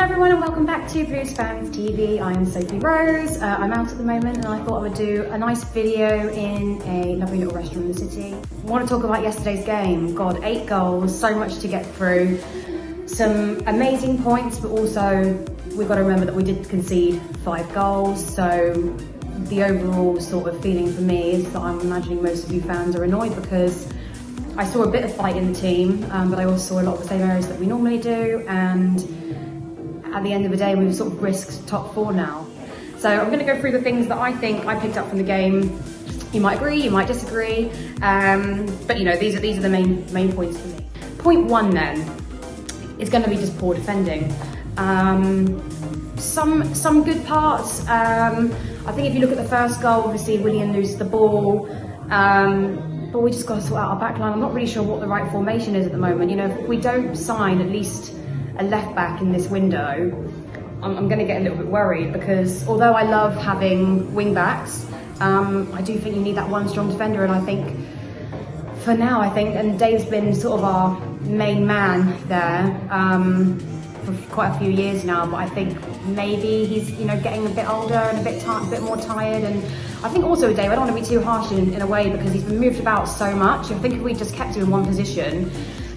everyone and welcome back to Blues Fans TV. I am Sophie Rose. I'm out at the moment and I thought I would do a nice video in a lovely little restaurant in the city. I want to talk about yesterday's game. God, 8 goals, so much to get through. Some amazing points, but also we've got to remember that we did concede 5 goals. So the overall sort of feeling for me is that I'm imagining most of you fans are annoyed because I saw a bit of fight in the team, but I also saw a lot of the same areas that we normally do, and at the end of the day we've sort of risked top 4 now. So I'm going to go through the things that I think I picked up from the game. You might agree, you might disagree, but you know, these are the main points for me. Point 1 then is going to be just poor defending. Some good parts. I think if you look at the first goal, obviously Willian loses the ball. But we just got to sort out our back line. I'm not really sure what the right formation is at the moment. You know, if we don't sign at least a left back in this window, I'm going to get a little bit worried, because although I love having wing backs, I do think you need that one strong defender. And I think for now, and Dave's been sort of our main man there for quite a few years now, but I think maybe he's, you know, getting a bit older and a bit more tired. And I think also with Dave, I don't want to be too harsh in a way, because he's been moved about so much. I think if we just kept him in one position,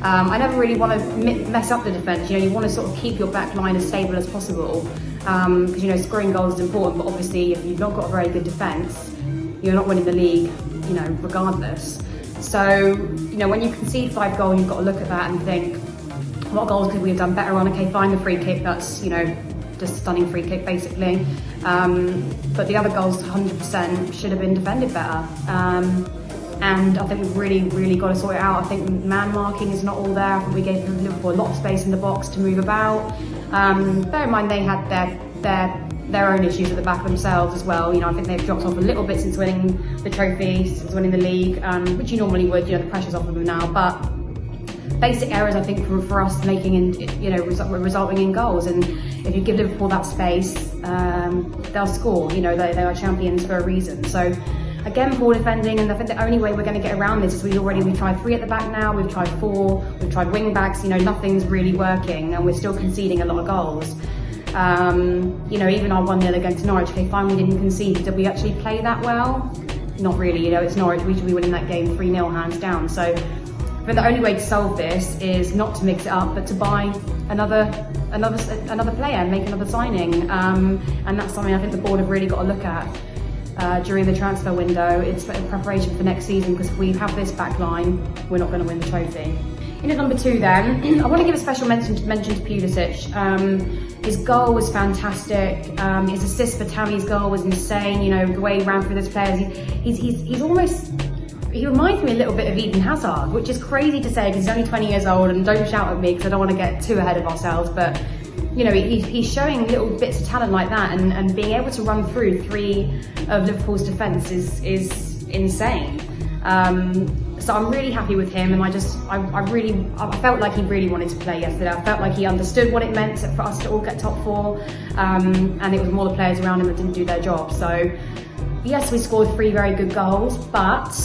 I never really want to mess up the defence. You know, you want to sort of keep your back line as stable as possible, because, you know, scoring goals is important, but obviously if you've not got a very good defence, you're not winning the league, you know, regardless. So, you know, when you concede 5 goals, you've got to look at that and think, what goals could we have done better on? Okay, fine, the free kick, that's, you know, just a stunning free kick basically. But the other goals 100% should have been defended better. And I think we've really got to sort it out. I think man marking is not all there. I think we gave Liverpool a lot of space in the box to move about. Bear in mind they had their own issues at the back themselves as well. You know, I think they've dropped off a little bit since winning the trophy, since winning the league, which you normally would. You know, the pressure's off of them now, but basic errors, I think, for us making, you know, resulting in goals. And if you give Liverpool that space, they'll score. You know, they are champions for a reason. So again, poor defending, and I think the only way we're going to get around this is we've tried 3 at the back now, we've tried 4, we've tried wing backs. You know, nothing's really working, and we're still conceding a lot of goals. You know, even our 1-0 against Norwich, okay, fine, we didn't concede. Did we actually play that well? Not really. You know, it's Norwich. We should be winning that game 3-0 hands down. So but the only way to solve this is not to mix it up, but to buy another player, make another signing, and that's something I think the board have really got to look at during the transfer window. It's in preparation for next season, because if we have this back line, we're not going to win the trophy. In at number 2 then, I want to give a special mention to Pulisic. His goal was fantastic. His assist for Tammy's goal was insane. You know, the way he ran through those players, he's almost, he reminds me a little bit of Eden Hazard, which is crazy to say because he's only 20 years old, and don't shout at me because I don't want to get too ahead of ourselves, but you know, he's showing little bits of talent like that, and being able to run through 3 of Liverpool's defence is insane. So I'm really happy with him, and I felt like he really wanted to play yesterday. I felt like he understood what it meant for us to all get top 4, and it was more the players around him that didn't do their job. So yes, we scored 3 very good goals, but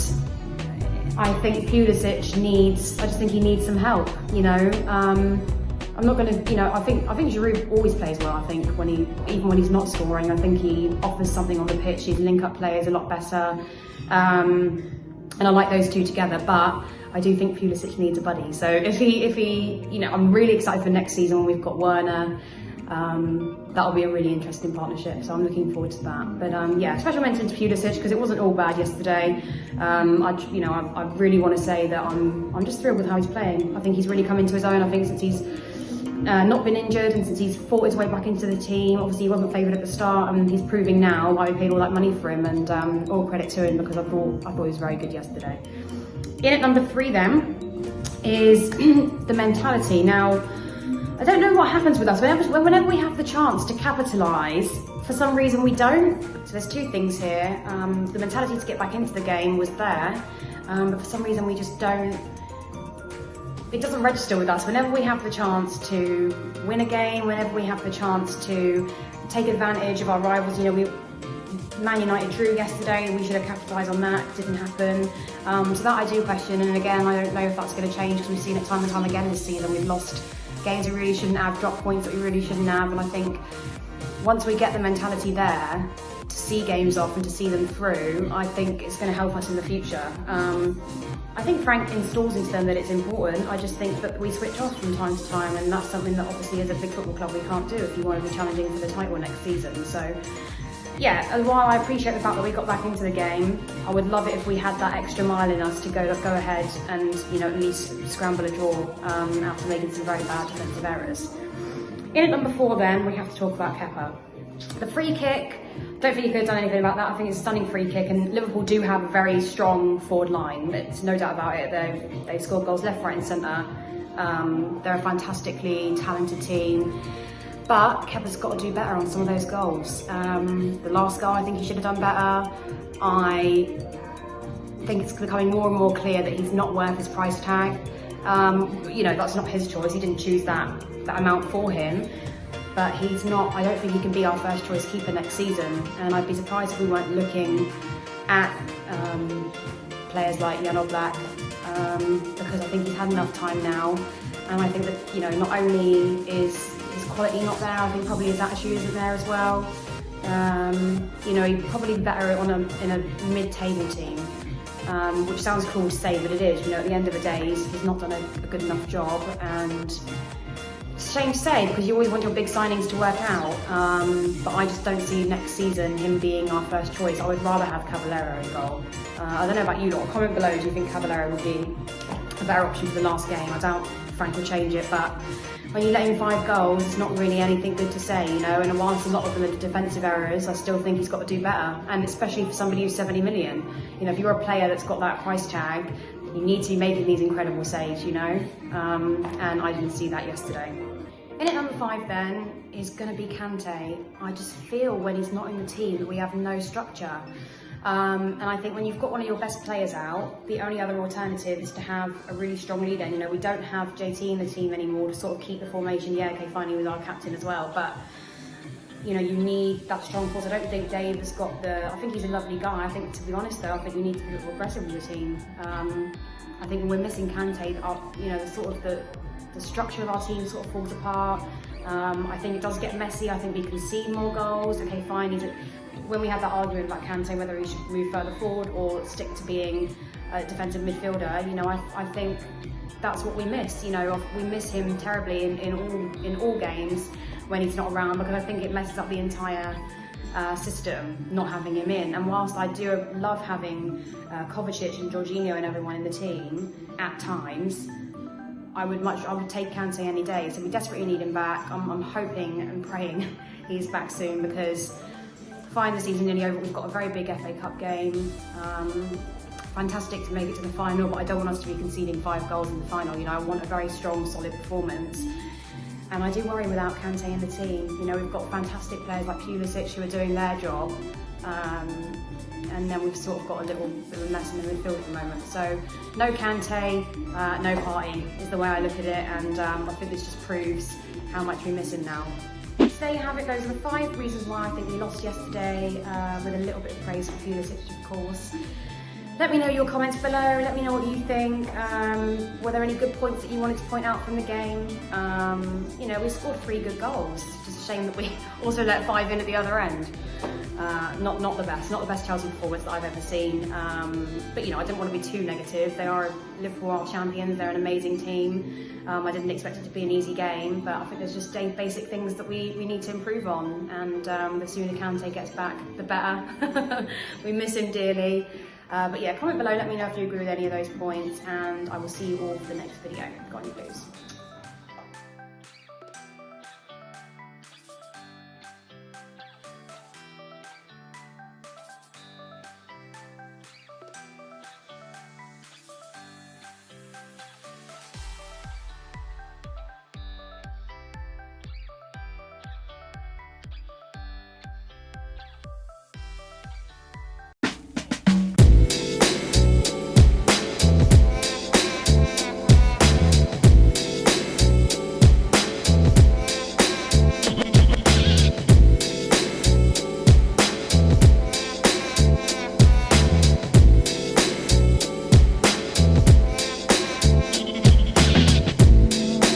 I think Pulisic needs some help, you know. I'm not going to, you know, I think Giroud always plays well. I think even when he's not scoring, I think he offers something on the pitch. His link-up play is a lot better, and I like those 2 together. But I do think Pulisic needs a buddy. So if he, you know, I'm really excited for next season when we've got Werner. That'll be a really interesting partnership, so I'm looking forward to that. But yeah, special mention to Pulisic, because it wasn't all bad yesterday. I really want to say that I'm just thrilled with how he's playing. I think he's really come into his own. I think since he's not been injured, and since he's fought his way back into the team, obviously he wasn't favoured at the start, and he's proving now why we paid all that money for him, and all credit to him, because I thought he was very good yesterday. In at number 3 then is the mentality. Now, I don't know what happens with us. Whenever we have the chance to capitalise, for some reason we don't. So there's 2 things here. The mentality to get back into the game was there, but for some reason we just don't. It doesn't register with us. Whenever we have the chance to win a game, whenever we have the chance to take advantage of our rivals, you know, Man United drew yesterday, we should have capitalised on that, didn't happen. So that I do question, and again, I don't know if that's going to change because we've seen it time and time again this season. We've lost games we really shouldn't have, dropped points that we really shouldn't have, and I think once we get the mentality there to see games off and to see them through, I think it's going to help us in the future. I think Frank installs into them that it's important. I just think that we switch off from time to time, and that's something that obviously as a big football club we can't do if you want to be challenging for the title next season. So yeah, and while I appreciate the fact that we got back into the game, I would love it if we had that extra mile in us to go ahead and, you know, at least scramble a draw after making some very bad defensive errors. In at number 4 then, we have to talk about Kepa. The free kick, don't think you could have done anything about that. I think it's a stunning free kick, and Liverpool do have a very strong forward line. There's no doubt about it. They've scored goals left, right and centre. They're a fantastically talented team. But Kepa's got to do better on some of those goals. The last goal, I think he should have done better. I think it's becoming more and more clear that he's not worth his price tag. You know, that's not his choice. He didn't choose that amount for him. But he's not, I don't think he can be our first choice keeper next season. And I'd be surprised if we weren't looking at players like Jan Oblak, because I think he's had enough time now. And I think that, you know, not only is his quality not there, I think probably his attitude isn't there as well. You know, he'd probably be better in a mid-table team, which sounds cruel to say, but it is. You know, at the end of the day, he's not done a good enough job, and it's a shame to say because you always want your big signings to work out. But I just don't see next season him being our first choice. I would rather have Caballero in goal. I don't know about you lot. Comment below, do you think Caballero would be a better option for the last game? I doubt Frank will change it, but when you let him 5 goals, it's not really anything good to say, you know, and whilst a lot of them are defensive errors, I still think he's got to do better, and especially for somebody who's 70 million. You know, if you're a player that's got that price tag, you need to be making these incredible saves, you know, and I didn't see that yesterday. In at number 5 then is going to be Kante. I just feel when he's not in the team that we have no structure. And I think when you've got one of your best players out, the only other alternative is to have a really strong leader. You know, we don't have JT in the team anymore to sort of keep the formation. Yeah, okay, fine, he was our captain as well, but you know, you need that strong force. I don't think Dave has got the, I think he's a lovely guy. I think, to be honest though, I think you need to be a little aggressive with your team. I think when we're missing Kante, you know, the structure of our team sort of falls apart. I think it does get messy. I think we concede more goals. Okay, fine. When we had that argument about Kante, whether he should move further forward or stick to being a defensive midfielder, you know, I think that's what we miss. You know, we miss him terribly in all games when he's not around, because I think it messes up the entire system not having him in. And whilst I do love having Kovacic and Jorginho and everyone in the team at times, I would take Kante any day. So we desperately need him back. I'm hoping and praying he's back soon, because fine, the season nearly over. We've got a very big FA Cup game. Fantastic to make it to the final, but I don't want us to be conceding 5 goals in the final. You know, I want a very strong, solid performance. And I do worry without Kante in the team. You know, we've got fantastic players like Pulisic who are doing their job. And then we've sort of got a little bit of a mess in the midfield at the moment. So no Kante, no party is the way I look at it, and I think this just proves how much we miss him now. So there you have it. Those are the 5 reasons why I think we lost yesterday, with a little bit of praise for Pulisic, of course. Let me know your comments below. Let me know what you think. Were there any good points that you wanted to point out from the game? You know, we scored 3 good goals. It's just a shame that we also let 5 in at the other end. Not the best Chelsea performance that I've ever seen. But you know, I didn't want to be too negative. They are Liverpool world champions. They're an amazing team. I didn't expect it to be an easy game, but I think there's just basic things that we need to improve on. And the sooner Kante gets back, the better. We miss him dearly. But yeah, comment below, let me know if you agree with any of those points, and I will see you all for the next video. Got any